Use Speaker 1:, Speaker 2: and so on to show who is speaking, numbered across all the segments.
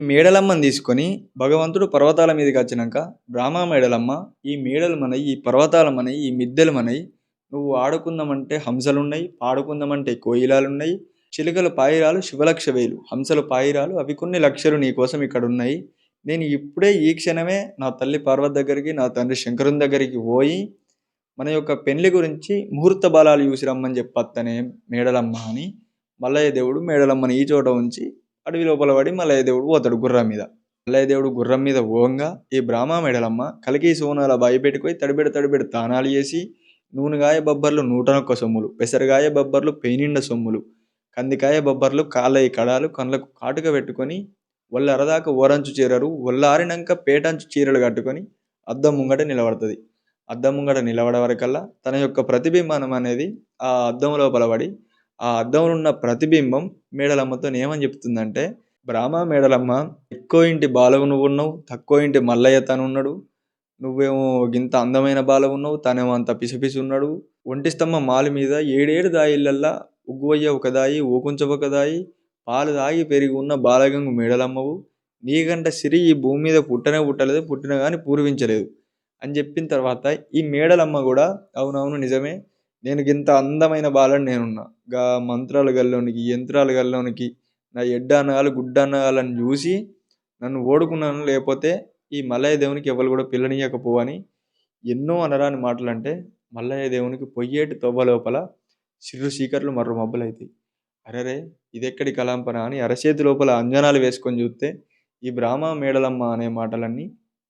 Speaker 1: మేడలమ్మని తీసుకొని భగవంతుడు పర్వతాల మీదకొచ్చినంక, "బ్రాహ్మ మేడలమ్మ, ఈ మేడలు మనయి, ఈ పర్వతాలు మనయి, ఈ మిద్దెలు మనయి. నువ్వు ఆడుకుందామంటే హంసలున్నయి, పాడుకుందామంటే కోయిలాలున్నయి, చిలుకలు పాయిరాలు శివలక్ష వేలు, హంసలు పాయిరాలు అవి కొన్ని లక్షలు నీకోసం ఇక్కడున్నయి. నేను ఇప్పుడే ఈ క్షణమే నా తల్లి పార్వతి దగ్గరికి, నా తండ్రి శంకరుని దగ్గరికి పోయి, మన యొక్క పెళ్లి గురించి ముహూర్త బలాలు చూసి రమ్మని చెప్పత్తనే మేడలమ్మ" అని మల్లయ్య దేవుడు మేడలమ్మని ఈ చోట ఉంచి అడవి లోపల పడి మల్లయ్య దేవుడు పోతాడు గుర్రం మీద. మల్లయ్య దేవుడు గుర్రం మీద పోంగా ఈ బ్రాహ్మ మెడలమ్మ కలికి సోనాల బాయి పెట్టుకొని తడిబెడి తానాలు చేసి నూనెగాయ బొబ్బర్లు 101 సొమ్ములు, పెసరగాయ బొబ్బర్లు పేనిండ సొమ్ములు, కందికాయ బొబ్బర్లు కాళ్ళయి కడాలు కళ్ళకు కాటుక పెట్టుకొని ఒళ్ళ అరదాకా ఓరంచు చీరలు ఒళ్ళారినాక పేటంచు చీరలు కట్టుకొని అద్దం ముంగట నిలబడుతుంది. అద్దం ముంగట నిలబడే వరకల్లా తన యొక్క ప్రతిబింబనం అనేది ఆ అద్దం లోపల పడి ఆ అద్దంలో ఉన్న ప్రతిబింబం మేడలమ్మతో ఏమని చెప్తుందంటే, "బ్రాహ్మ మేడలమ్మ, ఎక్కువ ఇంటి బాలవు నువ్వున్నావు, తక్కువ ఇంటి మల్లయ్య తనున్నాడు. నువ్వేమో గింత అందమైన బాలవున్నావు, తనేమో అంత పిసపిసున్నాడు. ఒంటి స్తంభం మాలి మీద 7 దాయిలల్లా ఉగ్గువయ్య ఒక దాయి, ఊకుంచ ఒక దాయి, పాలు దాగి పెరిగి ఉన్న బాలగంగు మేడలమ్మవు. నీకంట సిరి ఈ భూమి మీద పుట్టనే పుట్టలేదు, పుట్టిన గాని పూర్వించలేదు" అని చెప్పిన తర్వాత ఈ మేడలమ్మ కూడా అవునవును నిజమే, నేను గింత అందమైన బాలని నేనున్నా. గా మంత్రాలు గల్లోనికి, యంత్రాలు గల్లోనికి నా ఎడ్డన్నగాలు, గుడ్డన్నగాలని చూసి నన్ను ఓడుకున్నాను. లేపోతే ఈ మల్లయ్య దేవునికి ఎవరు కూడా పిల్లనియ్యకపోవని ఎన్నో అనరాని మాటలంటే మల్లయ్య దేవునికి పొయ్యేటి తొవ్వ లోపల సిర్రు చీకట్లు మర్రు మబ్బులైతాయి. అరెరే! ఇదెక్కడి కళాంపన అని అరచేతి లోపల అంజనాలు వేసుకొని చూస్తే ఈ బ్రాహ్మ మేడలమ్మ అనే మాటలన్నీ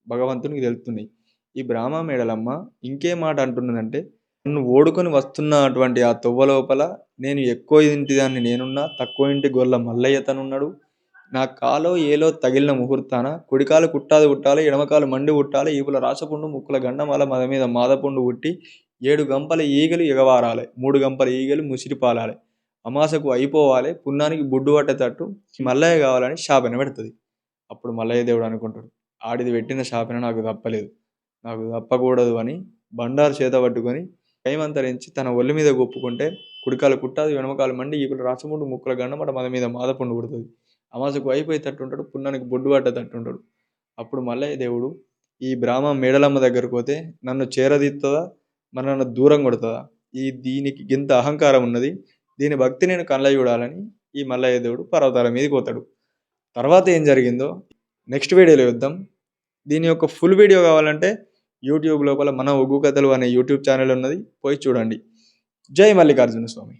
Speaker 1: భగవంతునికి తెలుస్తున్నాయి. ఈ బ్రాహ్మ మేడలమ్మ ఇంకే మాట అంటున్నదంటే, నన్ను ఓడుకొని వస్తున్న అటువంటి ఆ తొవ్వ లోపల నేను ఎక్కువ ఇంటి దాన్ని నేనున్నా, తక్కువ ఇంటి గొల్ల మల్లయ్య తనున్నాడు. నా కాలో ఏలో తగిలిన ముహూర్తాన కుడికాలు కుట్టాది కుట్టాలి, ఎడమకాలు మండి కుట్టాలి, ఈపుల రాచపుండు, ముక్కుల గండమాల, మద మీద మాదపుండు పుట్టి 7 గంపల ఈగలు ఎగవారాలి, 3 గంపల ఈగలు ముసిరి పాలాలి, అమాసకు అయిపోవాలి, పున్నానికి బుడ్డు పట్టేటట్టు మల్లయ్య కావాలని శాపన పెడుతుంది. అప్పుడు మల్లయ్య దేవుడు అనుకుంటాడు, ఆడిది పెట్టిన శాపన నాకు తప్పలేదు, నాకు తప్పకూడదు అని బండారు చేత పట్టుకొని కైమంతరించి తన ఒళ్ళు మీద గొప్పుకుంటే కుడికాలు కుట్టాది, వెనమకాలు మండి, ఈపుల రాచముండు, ముక్కుల గండమట, మద మీద మాదపుండు పుడుతుంది. అమాసకు అయిపోయేటట్టుంటాడు, పున్నానికి బొడ్డు పట్టేటట్టుంటాడు. అప్పుడు మల్లయ్య దేవుడు ఈ బ్రాహ్మ మేడలమ్మ దగ్గరకు పోతే నన్ను చేరదీస్తుందా, మరి నన్ను దూరం కొడుతుందా, దీనికి గింత అహంకారం ఉన్నది, దీని భక్తి నేను కళ్ళ చూడాలని ఈ మల్లయ్య దేవుడు పర్వతాల మీదకి పోతాడు. తర్వాత ఏం జరిగిందో నెక్స్ట్ వీడియోలో చూద్దాం. దీని యొక్క ఫుల్ వీడియో కావాలంటే యూట్యూబ్ లోపల మన ఒగ్గు కథలు అనే యూట్యూబ్ ఛానల్ ఉన్నది, పోయి చూడండి. జై మల్లికార్జున స్వామి.